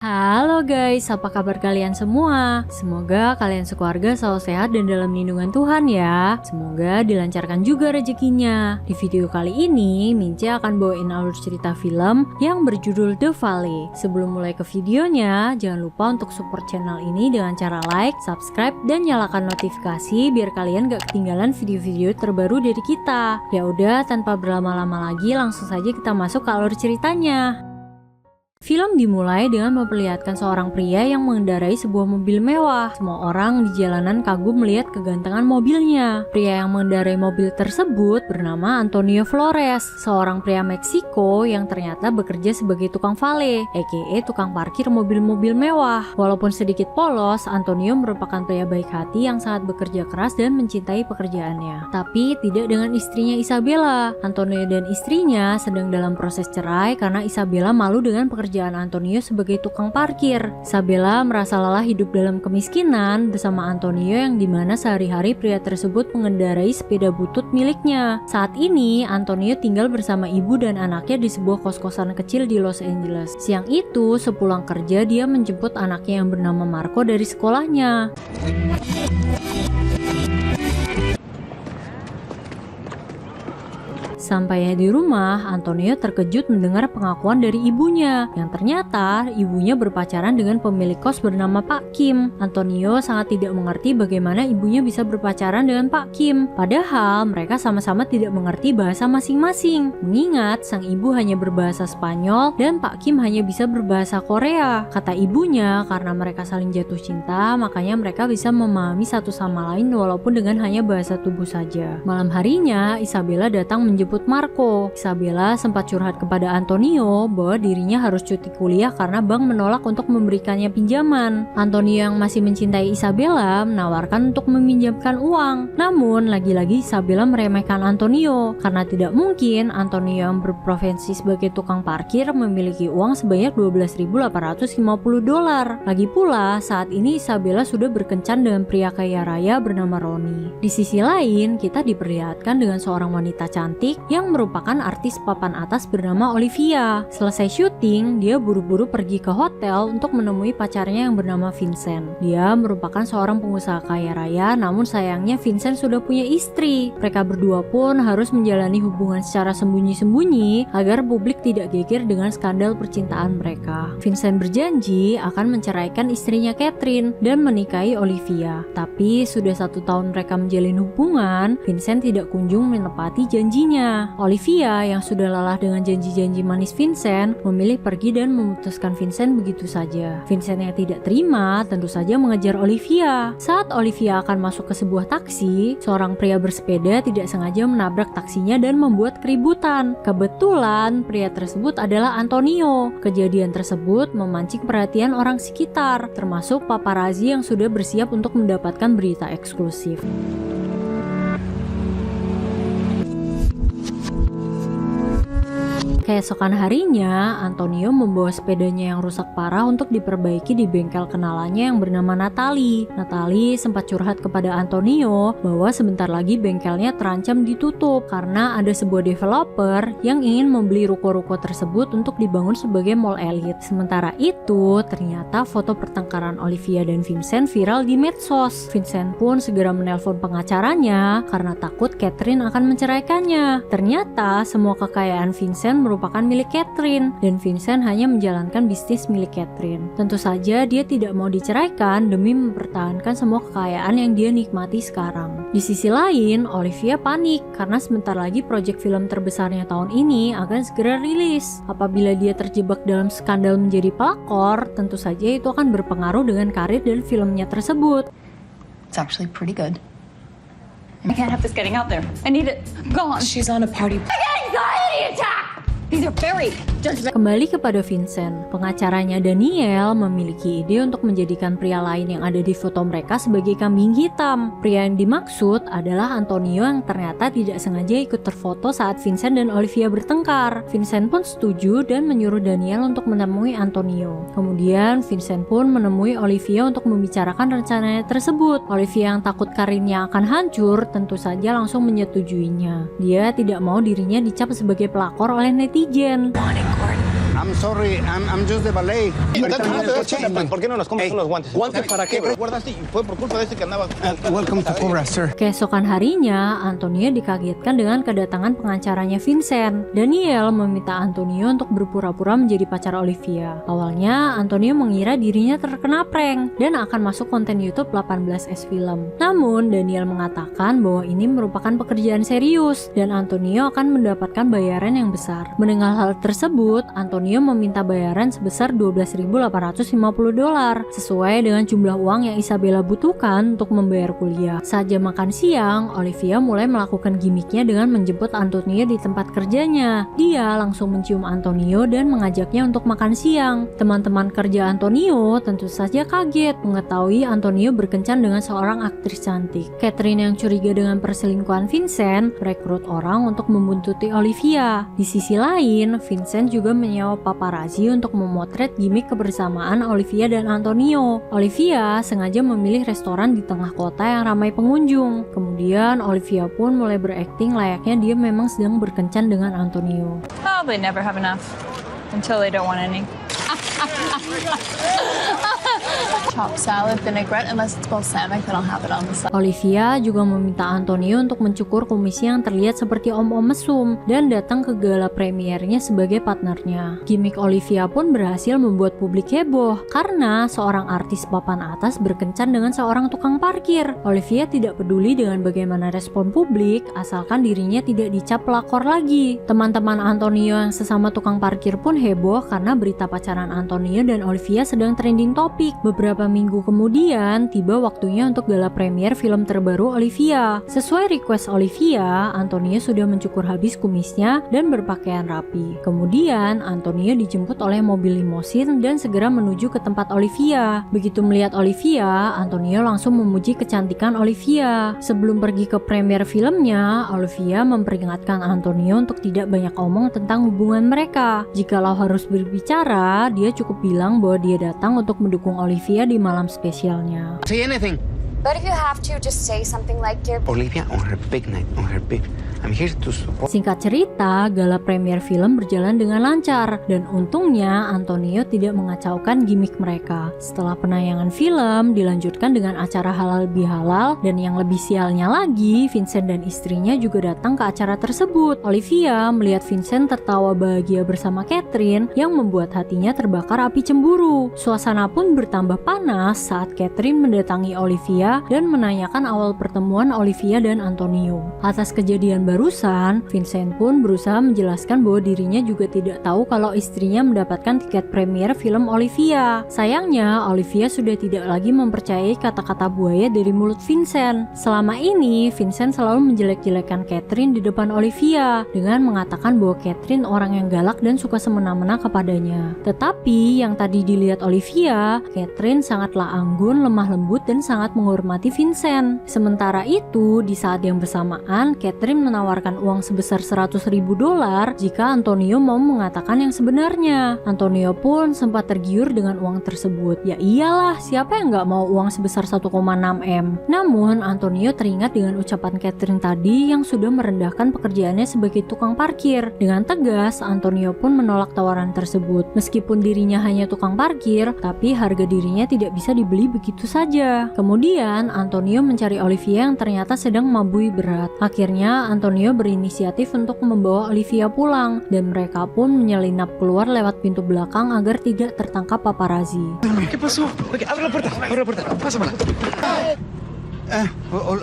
Halo guys, apa kabar kalian semua? Semoga kalian sekeluarga selalu sehat dan dalam lindungan Tuhan ya. Semoga dilancarkan juga rezekinya. Di video kali ini, Mince akan bawain alur cerita film yang berjudul The Valley. Sebelum mulai ke videonya, jangan lupa untuk support channel ini dengan cara like, subscribe, dan nyalakan notifikasi biar kalian gak ketinggalan video-video terbaru dari kita. Ya udah, tanpa berlama-lama lagi, langsung saja kita masuk ke alur ceritanya. Film dimulai dengan memperlihatkan seorang pria yang mengendarai sebuah mobil mewah. Semua orang di jalanan kagum melihat kegantengan mobilnya. Pria yang mengendarai mobil tersebut bernama Antonio Flores, seorang pria Meksiko yang ternyata bekerja sebagai tukang vale, aka tukang parkir mobil-mobil mewah. Walaupun sedikit polos, Antonio merupakan pria baik hati yang sangat bekerja keras dan mencintai pekerjaannya. Tapi tidak dengan istrinya Isabella. Antonio dan istrinya sedang dalam proses cerai karena Isabella malu dengan pekerjaan Antonio sebagai tukang parkir. Isabella merasa lelah hidup dalam kemiskinan bersama Antonio yang dimana sehari-hari pria tersebut mengendarai sepeda butut miliknya. Saat ini Antonio tinggal bersama ibu dan anaknya di sebuah kos-kosan kecil di Los Angeles. Siang itu sepulang kerja dia menjemput anaknya yang bernama Marco dari sekolahnya. Sampainya di rumah, Antonio terkejut mendengar pengakuan dari ibunya, yang ternyata ibunya berpacaran dengan pemilik kos bernama Pak Kim. Antonio sangat tidak mengerti bagaimana ibunya bisa berpacaran dengan Pak Kim, padahal mereka sama-sama tidak mengerti bahasa masing-masing. Mengingat sang ibu hanya berbahasa Spanyol dan Pak Kim hanya bisa berbahasa Korea. Kata ibunya, karena mereka saling jatuh cinta, makanya mereka bisa memahami satu sama lain walaupun dengan hanya bahasa tubuh saja. Malam harinya, Isabella datang menjemput Marco. Isabella sempat curhat kepada Antonio bahwa dirinya harus cuti kuliah karena bank menolak untuk memberikannya pinjaman. Antonio yang masih mencintai Isabella menawarkan untuk meminjamkan uang. Namun lagi-lagi Isabella meremehkan Antonio karena tidak mungkin Antonio yang berprofesi sebagai tukang parkir memiliki uang sebanyak $12.850. Lagi pula saat ini Isabella sudah berkencan dengan pria kaya raya bernama Ronnie. Di sisi lain, kita diperlihatkan dengan seorang wanita cantik yang merupakan artis papan atas bernama Olivia. Selesai syuting, dia buru-buru pergi ke hotel untuk menemui pacarnya yang bernama Vincent. Dia merupakan seorang pengusaha kaya raya, namun sayangnya Vincent sudah punya istri. Mereka berdua pun harus menjalani hubungan secara sembunyi-sembunyi agar publik tidak geger dengan skandal percintaan mereka. Vincent berjanji akan menceraikan istrinya Catherine dan menikahi Olivia. Tapi sudah 1 tahun mereka menjalin hubungan, Vincent tidak kunjung menepati janjinya. Olivia yang sudah lelah dengan janji-janji manis Vincent memilih pergi dan memutuskan Vincent begitu saja. Vincent yang tidak terima tentu saja mengejar Olivia. Saat Olivia akan masuk ke sebuah taksi, seorang pria bersepeda tidak sengaja menabrak taksinya dan membuat keributan. Kebetulan pria tersebut adalah Antonio. Kejadian tersebut memancing perhatian orang sekitar, termasuk paparazzi yang sudah bersiap untuk mendapatkan berita eksklusif. Keesokan harinya, Antonio membawa sepedanya yang rusak parah untuk diperbaiki di bengkel kenalannya yang bernama Natalie. Natalie sempat curhat kepada Antonio bahwa sebentar lagi bengkelnya terancam ditutup karena ada sebuah developer yang ingin membeli ruko-ruko tersebut untuk dibangun sebagai mall elit. Sementara itu, ternyata foto pertengkaran Olivia dan Vincent viral di medsos. Vincent pun segera menelpon pengacaranya karena takut Catherine akan menceraikannya. Ternyata semua kekayaan Vincent merupakan milik Catherine dan Vincent hanya menjalankan bisnis milik Catherine. Tentu saja dia tidak mau diceraikan demi mempertahankan semua kekayaan yang dia nikmati sekarang. Di sisi lain, Olivia panik karena sebentar lagi proyek film terbesarnya tahun ini akan segera rilis. Apabila dia terjebak dalam skandal menjadi pelakor, tentu saja itu akan berpengaruh dengan karir dan filmnya tersebut. It's actually pretty good. I can't have this getting out there. I need it gone. She's on a party. I get anxiety attack! These are very judgmental. Kembali kepada Vincent, pengacaranya Daniel memiliki ide untuk menjadikan pria lain yang ada di foto mereka sebagai kambing hitam. Pria yang dimaksud adalah Antonio yang ternyata tidak sengaja ikut terfoto saat Vincent dan Olivia bertengkar. Vincent pun setuju dan menyuruh Daniel untuk menemui Antonio. Kemudian Vincent pun menemui Olivia untuk membicarakan rencananya tersebut. Olivia yang takut karirnya akan hancur tentu saja langsung menyetujuinya. Dia tidak mau dirinya dicap sebagai pelakor oleh netizen. Wanting Gordon. I'm sorry, I'm just the valet. ¿Por qué no nos compras unos guantes? ¿Guantes para qué? ¿Recuerdas? Fue por culpa de este que andaba... Welcome to Cobra, sir. Keesokan harinya, Antonio dikagetkan dengan kedatangan pengacaranya Vincent. Daniel meminta Antonio untuk berpura-pura menjadi pacar Olivia. Awalnya, Antonio mengira dirinya terkena prank dan akan masuk konten YouTube 18S Film. Namun, Daniel mengatakan bahwa ini merupakan pekerjaan serius dan Antonio akan mendapatkan bayaran yang besar. Mendengar hal tersebut, Antonio meminta bayaran sebesar $12.850 sesuai dengan jumlah uang yang Isabella butuhkan untuk membayar kuliah. Saat jam makan siang, Olivia mulai melakukan gimmicknya dengan menjemput Antonio di tempat kerjanya. Dia langsung mencium Antonio dan mengajaknya untuk makan siang. Teman-teman kerja Antonio tentu saja kaget mengetahui Antonio berkencan dengan seorang aktris cantik. Catherine yang curiga dengan perselingkuhan Vincent merekrut orang untuk membuntuti Olivia. Di sisi lain, Vincent juga menyewa paparazzi untuk memotret gimmick kebersamaan Olivia dan Antonio. Olivia sengaja memilih restoran di tengah kota yang ramai pengunjung. Kemudian Olivia pun mulai berakting layaknya dia memang sedang berkencan dengan Antonio. Probably never have enough until they don't want any. Chopped salad, vinaigrette, unless it's balsamic, then I'll have it on the side. Olivia juga meminta Antonio untuk mencukur kumisnya yang terlihat seperti om-om mesum dan datang ke gala premiernya sebagai partnernya. Gimik Olivia pun berhasil membuat publik heboh karena seorang artis papan atas berkencan dengan seorang tukang parkir. Olivia tidak peduli dengan bagaimana respon publik asalkan dirinya tidak dicap pelakor lagi. Teman-teman Antonio yang sesama tukang parkir pun heboh karena berita pacaran Antonio dan Olivia sedang trending topik. Beberapa minggu kemudian, tiba waktunya untuk gala premier film terbaru Olivia. Sesuai request Olivia, Antonio sudah mencukur habis kumisnya dan berpakaian rapi. Kemudian, Antonio dijemput oleh mobil limosin dan segera menuju ke tempat Olivia. Begitu melihat Olivia, Antonio langsung memuji kecantikan Olivia. Sebelum pergi ke premier filmnya, Olivia memperingatkan Antonio untuk tidak banyak omong tentang hubungan mereka. Jikalau harus berbicara, dia cukup bilang bahwa dia datang untuk mendukung Olivia di malam spesialnya. Say anything. But if you have to, just say something like you're Olivia on her big night, on her big. I'm here to support. Singkat cerita, gala premier film berjalan dengan lancar dan untungnya Antonio tidak mengacaukan gimmick mereka. Setelah penayangan film, dilanjutkan dengan acara halal bihalal dan yang lebih sialnya lagi, Vincent dan istrinya juga datang ke acara tersebut. Olivia melihat Vincent tertawa bahagia bersama Catherine yang membuat hatinya terbakar api cemburu. Suasana pun bertambah panas saat Catherine mendatangi Olivia dan menanyakan awal pertemuan Olivia dan Antonio. Atas kejadian barusan, Vincent pun berusaha menjelaskan bahwa dirinya juga tidak tahu kalau istrinya mendapatkan tiket premier film Olivia. Sayangnya, Olivia sudah tidak lagi mempercayai kata-kata buaya dari mulut Vincent. Selama ini, Vincent selalu menjelek-jelekan Catherine di depan Olivia dengan mengatakan bahwa Catherine orang yang galak dan suka semena-mena kepadanya. Tetapi yang tadi dilihat Olivia, Catherine sangatlah anggun, lemah lembut dan sangat menghormati Vincent. Sementara itu, di saat yang bersamaan, Catherine menawarkan uang sebesar $100.000 jika Antonio mau mengatakan yang sebenarnya. Antonio pun sempat tergiur dengan uang tersebut. Ya iyalah, siapa yang nggak mau uang sebesar 1,6 M? Namun, Antonio teringat dengan ucapan Catherine tadi yang sudah merendahkan pekerjaannya sebagai tukang parkir. Dengan tegas, Antonio pun menolak tawaran tersebut. Meskipun dirinya hanya tukang parkir, tapi harga dirinya tidak bisa dibeli begitu saja. Kemudian, Antonio mencari Olivia yang ternyata sedang mabui berat. Akhirnya, Antonio berinisiatif untuk membawa Olivia pulang dan mereka pun menyelinap keluar lewat pintu belakang agar tidak tertangkap paparazzi. ¿Qué pasó? Oye, abre la puerta, pásamela.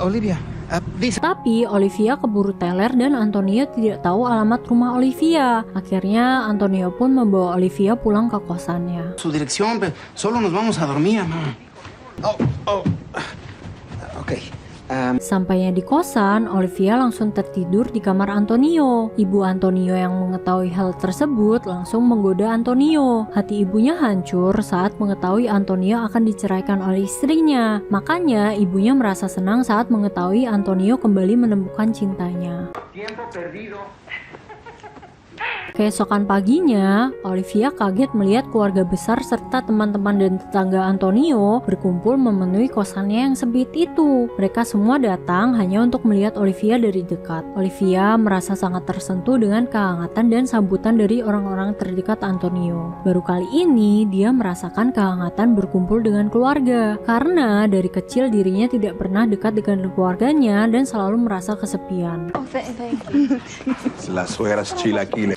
Olivia, this. Tapi Olivia keburu teler dan Antonio tidak tahu alamat rumah Olivia. Akhirnya Antonio pun membawa Olivia pulang ke kosannya. Su dirección, solo nos vamos a dormir, mamá. Okay. Sampainya di kosan, Olivia langsung tertidur di kamar Antonio. Ibu Antonio yang mengetahui hal tersebut langsung menggoda Antonio. Hati ibunya hancur saat mengetahui Antonio akan diceraikan oleh istrinya. Makanya ibunya merasa senang saat mengetahui Antonio kembali menemukan cintanya. Keesokan paginya, Olivia kaget melihat keluarga besar serta teman-teman dan tetangga Antonio berkumpul memenuhi kosannya yang sempit itu. Mereka semua datang hanya untuk melihat Olivia dari dekat. Olivia merasa sangat tersentuh dengan kehangatan dan sambutan dari orang-orang terdekat Antonio. Baru kali ini dia merasakan kehangatan berkumpul dengan keluarga, karena dari kecil dirinya tidak pernah dekat dengan keluarganya dan selalu merasa kesepian. Las suegras chilaquiles.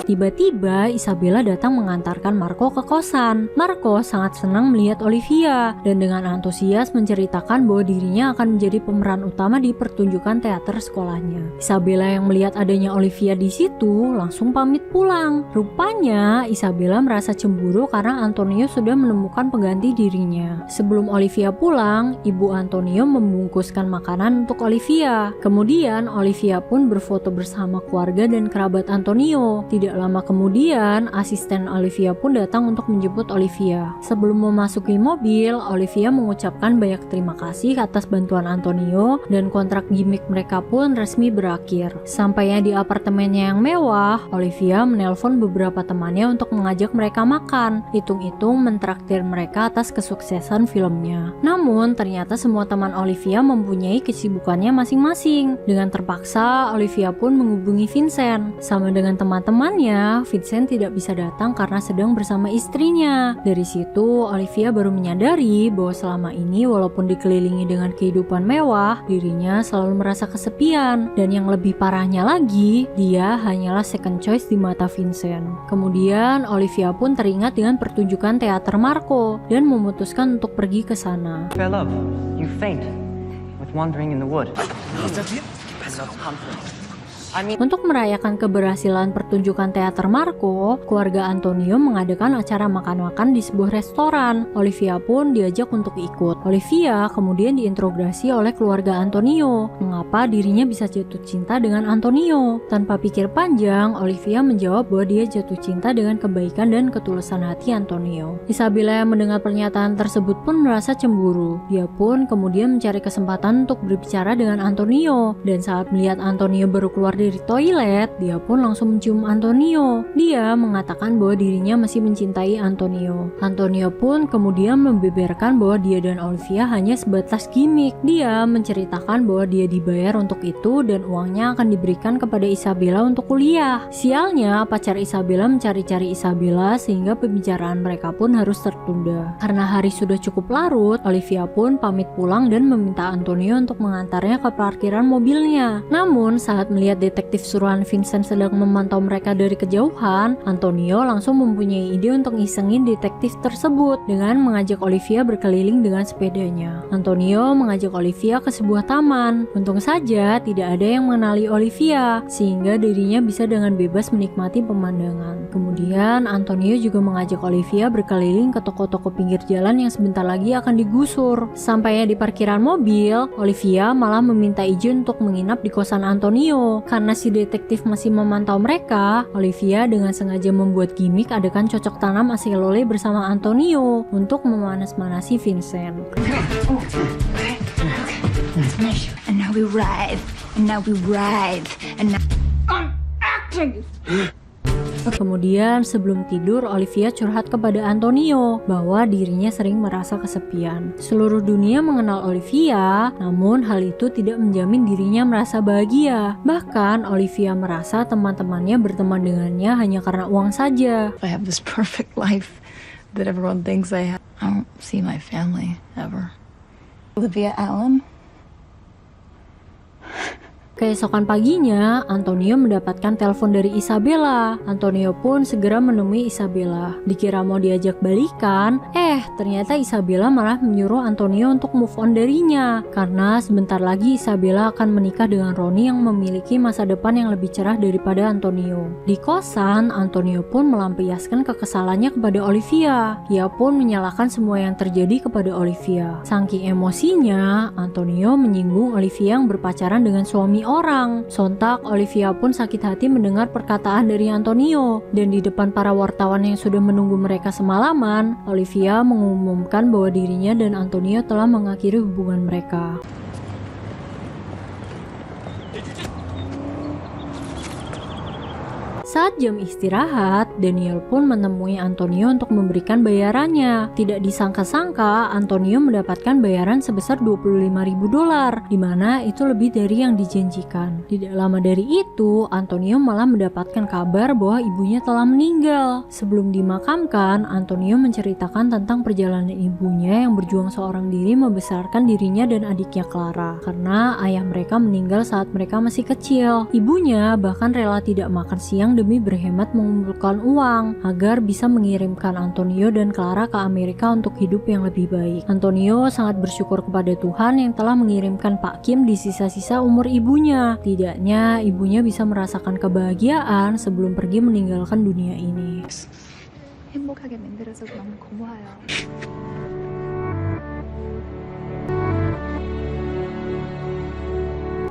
Tiba-tiba Isabella datang mengantarkan Marco ke kosan. Marco sangat senang melihat Olivia dan dengan antusias menceritakan bahwa dirinya akan menjadi pemeran utama di pertunjukan teater sekolahnya. Isabella yang melihat adanya Olivia di situ langsung pamit pulang. Rupanya Isabella merasa cemburu karena Antonio sudah menemukan pengganti dirinya. Sebelum Olivia pulang, ibu Antonio membungkuskan makanan untuk Olivia. Kemudian Olivia pun berfoto bersama keluarga dan kerabat Antonio. Tidak lama kemudian, asisten Olivia pun datang untuk menjemput Olivia. Sebelum memasuki mobil, Olivia mengucapkan banyak terima kasih atas bantuan Antonio dan kontrak gimmick mereka pun resmi berakhir. Sampainya di apartemennya yang mewah, Olivia menelpon beberapa temannya untuk mengajak mereka makan. Hitung-hitung mentraktir mereka atas kesuksesan filmnya. Namun, ternyata semua teman Olivia mempunyai kesibukannya masing-masing. Dengan terpaksa, Olivia pun menghubungi Vincent. Sama dengan teman-temannya, Vincent tidak bisa datang karena sedang bersama istrinya. Dari situ, Olivia baru menyadari bahwa selama ini walaupun dikelilingi dengan kehidupan mewah, dirinya selalu merasa kesepian. Dan yang lebih parahnya lagi, dia hanyalah second choice di mata Vincent. Kemudian, Olivia pun teringat dengan pertunjukan teater Marco dan memutuskan untuk pergi ke sana. Fair love, you faint with wandering in the wood. Untuk merayakan keberhasilan pertunjukan teater Marco, keluarga Antonio mengadakan acara makan-makan di sebuah restoran. Olivia pun diajak untuk ikut. Olivia kemudian diinterogasi oleh keluarga Antonio, mengapa dirinya bisa jatuh cinta dengan Antonio. Tanpa pikir panjang, Olivia menjawab bahwa dia jatuh cinta dengan kebaikan dan ketulusan hati Antonio. Isabella yang mendengar pernyataan tersebut pun merasa cemburu. Dia pun kemudian mencari kesempatan untuk berbicara dengan Antonio, dan saat melihat Antonio baru keluar dari toilet, dia pun langsung mencium Antonio. Dia mengatakan bahwa dirinya masih mencintai Antonio. Antonio pun kemudian membeberkan bahwa dia dan Olivia hanya sebatas gimmick. Dia menceritakan bahwa dia dibayar untuk itu dan uangnya akan diberikan kepada Isabella untuk kuliah. Sialnya, pacar Isabella mencari-cari Isabella sehingga pembicaraan mereka pun harus tertunda. Karena hari sudah cukup larut, Olivia pun pamit pulang dan meminta Antonio untuk mengantarnya ke parkiran mobilnya. Namun, saat melihat detektif suruhan Vincent sedang memantau mereka dari kejauhan, Antonio langsung mempunyai ide untuk ngisengin detektif tersebut dengan mengajak Olivia berkeliling dengan sepedanya. Antonio mengajak Olivia ke sebuah taman. Untung saja tidak ada yang mengenali Olivia, sehingga dirinya bisa dengan bebas menikmati pemandangan. Kemudian Antonio juga mengajak Olivia berkeliling ke toko-toko pinggir jalan yang sebentar lagi akan digusur. Sampainya di parkiran mobil, Olivia malah meminta izin untuk menginap di kosan Antonio. Karena si detektif masih memantau mereka, Olivia dengan sengaja membuat gimmick adegan cocok tanam aselole bersama Antonio untuk memanas-manasi Vincent. And now we ride, and now we ride, and now I'm acting. Kemudian sebelum tidur, Olivia curhat kepada Antonio bahwa dirinya sering merasa kesepian. Seluruh dunia mengenal Olivia, namun hal itu tidak menjamin dirinya merasa bahagia. Bahkan Olivia merasa teman-temannya berteman dengannya hanya karena uang saja. I have this perfect life that everyone thinks I have. I don't see my family ever. Olivia Allen. Keesokan paginya, Antonio mendapatkan telepon dari Isabella. Antonio pun segera menemui Isabella. Dikira mau diajak balikan, ternyata Isabella malah menyuruh Antonio untuk move on darinya. Karena sebentar lagi Isabella akan menikah dengan Ronnie yang memiliki masa depan yang lebih cerah daripada Antonio. Di kosan, Antonio pun melampiaskan kekesalannya kepada Olivia. Ia pun menyalahkan semua yang terjadi kepada Olivia. Saking emosinya, Antonio menyinggung Olivia yang berpacaran dengan suami orang. Sontak, Olivia pun sakit hati mendengar perkataan dari Antonio. Dan di depan para wartawan yang sudah menunggu mereka semalaman, Olivia mengumumkan bahwa dirinya dan Antonio telah mengakhiri hubungan mereka. Saat jam istirahat, Daniel pun menemui Antonio untuk memberikan bayarannya. Tidak disangka-sangka, Antonio mendapatkan bayaran sebesar $25.000, di mana itu lebih dari yang dijanjikan. Tidak lama dari itu, Antonio malah mendapatkan kabar bahwa ibunya telah meninggal. Sebelum dimakamkan, Antonio menceritakan tentang perjalanan ibunya yang berjuang seorang diri membesarkan dirinya dan adiknya Clara, karena ayah mereka meninggal saat mereka masih kecil. Ibunya bahkan rela tidak makan siang demi berhemat mengumpulkan uang agar bisa mengirimkan Antonio dan Clara ke Amerika untuk hidup yang lebih baik. Antonio sangat bersyukur kepada Tuhan yang telah mengirimkan Pak Kim di sisa-sisa umur ibunya. Tidaknya ibunya bisa merasakan kebahagiaan sebelum pergi meninggalkan dunia ini. 행복하게 만들어서 너무 고마워요.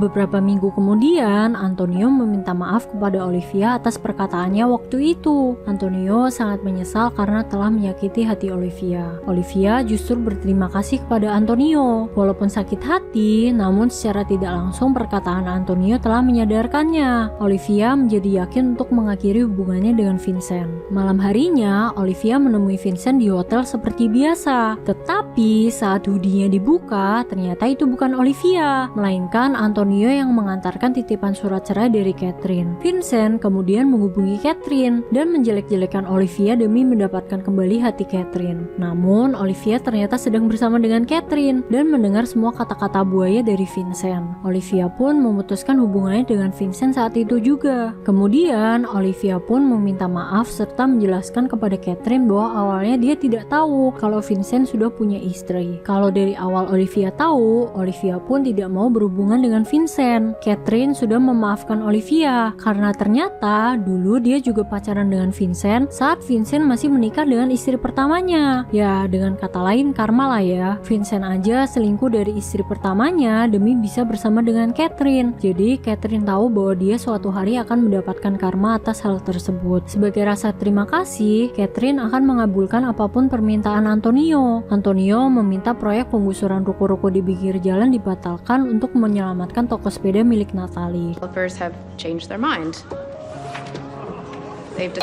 Beberapa minggu kemudian, Antonio meminta maaf kepada Olivia atas perkataannya waktu itu. Antonio sangat menyesal karena telah menyakiti hati Olivia. Olivia justru berterima kasih kepada Antonio. Walaupun sakit hati, namun secara tidak langsung perkataan Antonio telah menyadarkannya. Olivia menjadi yakin untuk mengakhiri hubungannya dengan Vincent. Malam harinya, Olivia menemui Vincent di hotel seperti biasa. Tetapi saat hoodie-nya dibuka, ternyata itu bukan Olivia, melainkan Antonio yang mengantarkan titipan surat cerai dari Catherine. Vincent kemudian menghubungi Catherine dan menjelek-jelekan Olivia demi mendapatkan kembali hati Catherine. Namun Olivia ternyata sedang bersama dengan Catherine dan mendengar semua kata-kata buaya dari Vincent. Olivia pun memutuskan hubungannya dengan Vincent saat itu juga. Kemudian Olivia pun meminta maaf serta menjelaskan kepada Catherine bahwa awalnya dia tidak tahu kalau Vincent sudah punya istri. Kalau dari awal Olivia tahu, Olivia pun tidak mau berhubungan dengan Vincent. Catherine sudah memaafkan Olivia karena ternyata dulu dia juga pacaran dengan Vincent saat Vincent masih menikah dengan istri pertamanya. Ya, dengan kata lain karma lah ya. Vincent aja selingkuh dari istri pertamanya demi bisa bersama dengan Catherine. Jadi Catherine tahu bahwa dia suatu hari akan mendapatkan karma atas hal tersebut. Sebagai rasa terima kasih, Catherine akan mengabulkan apapun permintaan Antonio. Antonio meminta proyek penggusuran ruko-ruko di pinggir jalan dibatalkan untuk menyelamatkan toko sepeda milik Natalie. Developers have changed their mind. They've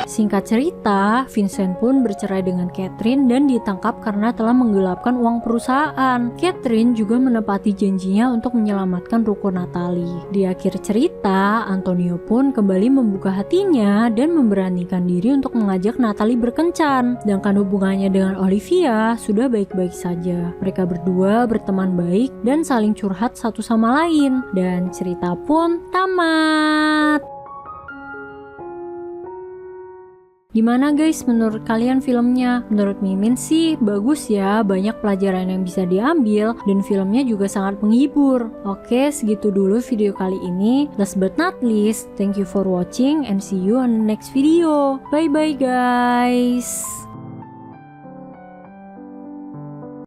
Singkat cerita, Vincent pun bercerai dengan Catherine dan ditangkap karena telah menggelapkan uang perusahaan. Catherine juga menepati janjinya untuk menyelamatkan ruko Natalie. Di akhir cerita, Antonio pun kembali membuka hatinya dan memberanikan diri untuk mengajak Natalie berkencan. Sedangkan hubungannya dengan Olivia sudah baik-baik saja. Mereka berdua berteman baik dan saling curhat satu sama lain. Dan cerita pun tamat. Gimana guys menurut kalian filmnya? Menurut Mimin sih bagus ya, banyak pelajaran yang bisa diambil dan filmnya juga sangat menghibur. Oke, segitu dulu video kali ini. Last but not least, thank you for watching and see you on the next video. Bye bye guys.